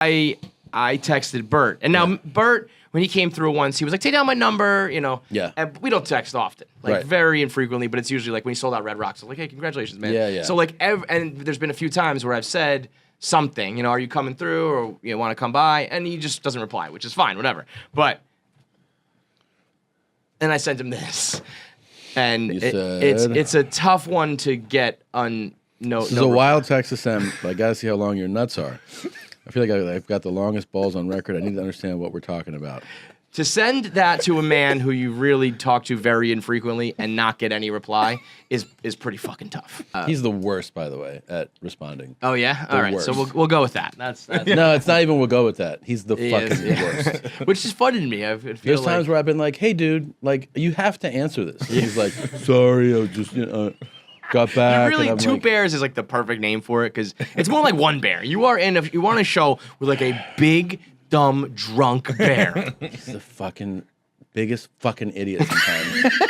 I texted Bert, and now Bert, when he came through once, he was like, "Take down my number," Yeah. And we don't text often, very infrequently, but it's usually like when he sold out Red Rocks, I was like, "Hey, congratulations, man." Yeah. So and there's been a few times where I've said something, are you coming through, or you want to come by, and he just doesn't reply, which is fine, whatever. But and I sent him this, and it's a tough one to get on. This is a wild text to send, but I gotta see how long your nuts are. I feel like I've got the longest balls on record. I need to understand what we're talking about. To send that to a man who you really talk to very infrequently and not get any reply is pretty fucking tough. He's the worst, by the way, at responding. Oh yeah, all right. Worst. So we'll go with that. That's no, it's not even. We'll go with that. He's the worst. Which is funny to me. There's times where I've been like, "Hey, dude, like you have to answer this." And he's like, "Sorry, I just got back." Really, Two Bears is like the perfect name for it because it's more like one bear. You are in. You want a show with like a big, dumb, drunk bear. He's the biggest fucking idiot sometimes.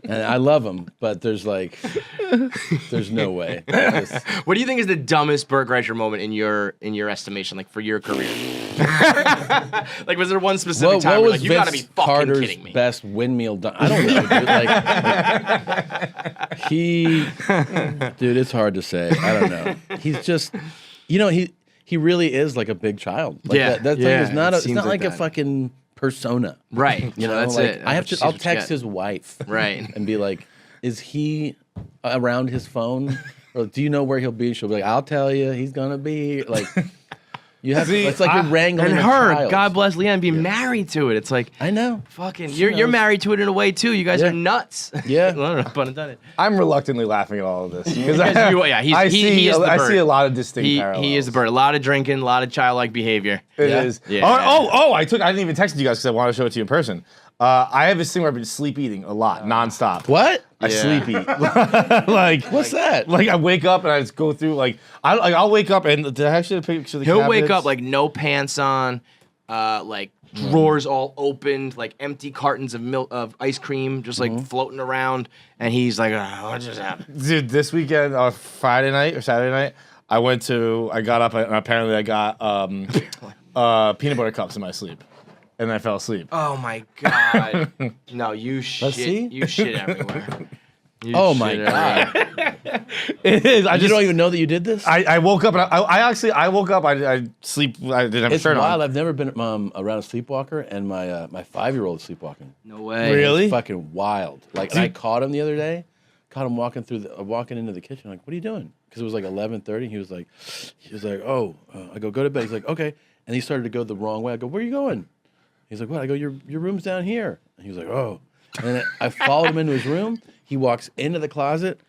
And I love him, but there's no way. What do you think is the dumbest Bert Kreischer moment in your estimation, like for your career? Like, was there one specific time where you gotta be fucking Carter's kidding me? Best windmill dunk? I don't know, dude. Dude, it's hard to say. I don't know. He's just, he really is like a big child. Like that thing is not. It's not like a fucking persona, right? That's it. I'll text his wife, right, and be like, "Is he around his phone? Or do you know where he'll be?" She'll be like, "I'll tell you. He's gonna be like." You have it's like you're wrangling and a her. child. God bless Leanne being married to it. It's like I know, fucking. You're married to it in a way too. You guys are nuts. Yeah, I don't know, pun intended. I'm reluctantly laughing at all of this because I see a lot of distinct parallels. He is the Bert. A lot of drinking, a lot of childlike behavior. It is. Yeah. I didn't even text you guys because I wanted to show it to you in person. I have this thing where I've been sleep eating a lot, nonstop. What? I sleep eat. Like what's that? Like I wake up and I just go through I'll wake up and did I actually picture the He'll cabinets? wake up like no pants on, like drawers all opened, like empty cartons of milk of ice cream just like floating around, and he's like, what just happened? Dude, this weekend, Friday night or Saturday night, I got up and apparently I got peanut butter cups in my sleep. And I fell asleep. Oh my god! No, you shit. You shit everywhere. My god! It is. You don't even know that you did this. I woke up and I woke up. I sleep. I didn't have a shirt on. It's wild. I've never been around a sleepwalker, and my 5-year-old is sleepwalking. No way. Really? It's fucking wild. Like, and I caught him the other day. Caught him walking into the kitchen. Like, what are you doing? Because it was like 11:30. He was like, oh. I go to bed. He's like, okay. And he started to go the wrong way. I go, where are you going? He's like, what? I go, your room's down here. And he was like, oh. And then I followed him into his room. He walks into the closet,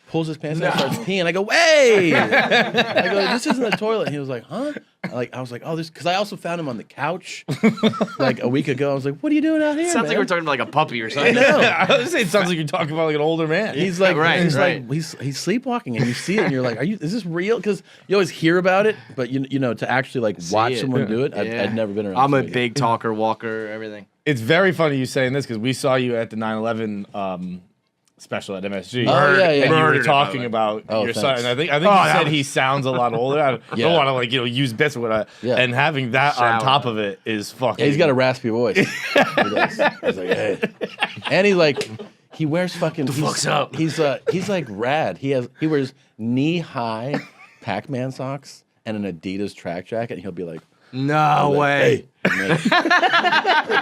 pulls his pants down, starts peeing. I go, hey! I go, this isn't a toilet. And he was like, huh? I was like, oh, this, because I also found him on the couch like a week ago. I was like, what are you doing out here? Sounds like we're talking about like a puppy or something. I know. I was gonna say it sounds like you're talking about like an older man. He's like, right. He's sleepwalking, and you see it, and you're like, is this real? Because you always hear about it, but you know, to actually like watch someone do it, I'd never been around. I'm a big talker, walker, everything. It's very funny you saying this because we saw you at the 9/11 special at MSG. Oh, yeah. And you were talking about your son, and I think you said he sounds a lot older. I don't want to use bits or whatever. Yeah. And having that on top of it is fucking. Yeah, he's got a raspy voice. He does. He's like, hey. And he wears fucking. The fuck's up? He's like rad. He wears knee-high PacMan socks and an Adidas track jacket, and he'll be like, no way. Hey.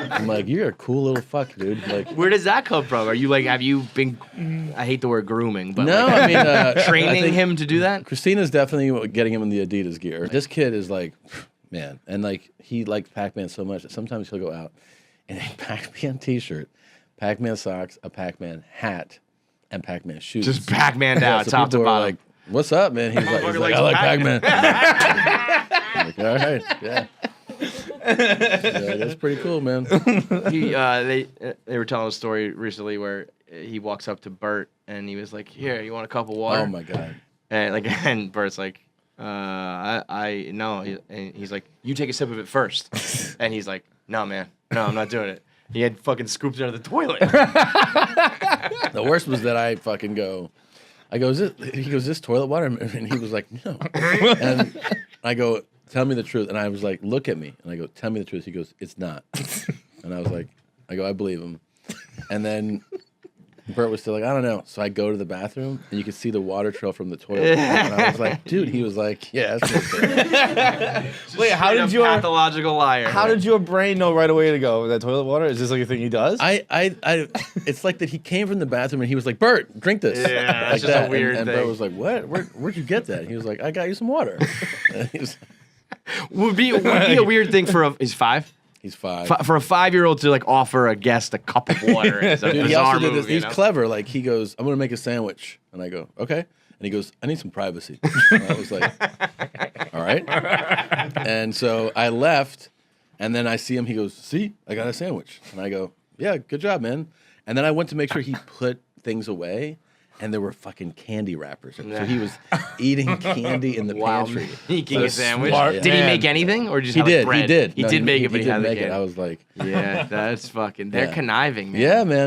I'm like, you're a cool little fuck, dude. Like, where does that come from? Are you like, have you been? I hate the word grooming, but no, like, I mean, training him to do that. Christina's definitely getting him in the Adidas gear. This kid is like, man, and like he likes Pac-Man so much that sometimes he'll go out in a Pac-Man T-shirt, Pac-Man socks, a Pac-Man hat, and Pac-Man shoes. Just Pac-Man out, so top to bottom. Like, what's up, man? He's like, I like Pac-Man. Like, all right, yeah. That's pretty cool, man. They were telling a story recently where he walks up to Bert and he was like, "Here, you want a cup of water?" Oh my god! And Bert's like, "I no," and he's like, "You take a sip of it first." And he's like, "No, man, no, I'm not doing it." He had fucking scooped it out of the toilet. The worst was that I fucking go. I go, he goes, "Is this toilet water?" And he was like, "No." And I go, tell me the truth. And I was like, look at me. And I go, tell me the truth. He goes, it's not. And I was like, I believe him. And then Bert was still like, I don't know. So I go to the bathroom, and you could see the water trail from the toilet. And I was like, dude. He was like, yeah. Wait, how did your pathological liar? How did your brain know right away to go with that toilet water? Is this like a thing he does? It's like that he came from the bathroom, and he was like, Bert, drink this. Yeah, like that's just a weird and thing. Bert was like, what? Where'd you get that? He was like, I got you some water. He was, would be a weird thing for he's 5. he's 5. For a 5-year-old to like offer a guest a cup of water is a Dude, he bizarre also did move, this. He's you know? clever. Like he goes, I'm gonna make a sandwich, and I go, okay. And he goes, I need some privacy. And I was like, all right. And so I left, and then I see him. He goes, see, I got a sandwich, and I go, yeah, good job, man. And then I went to make sure he put things away. And there were fucking candy wrappers. So he was eating candy in the pantry. Making a sandwich. smart Did he man. make anything, or just He have, like, did. bread? He did. He No, did make it, but he he had did the make it. candy. I was like, Yeah, that's fucking. They're Yeah. conniving, man. yeah, man.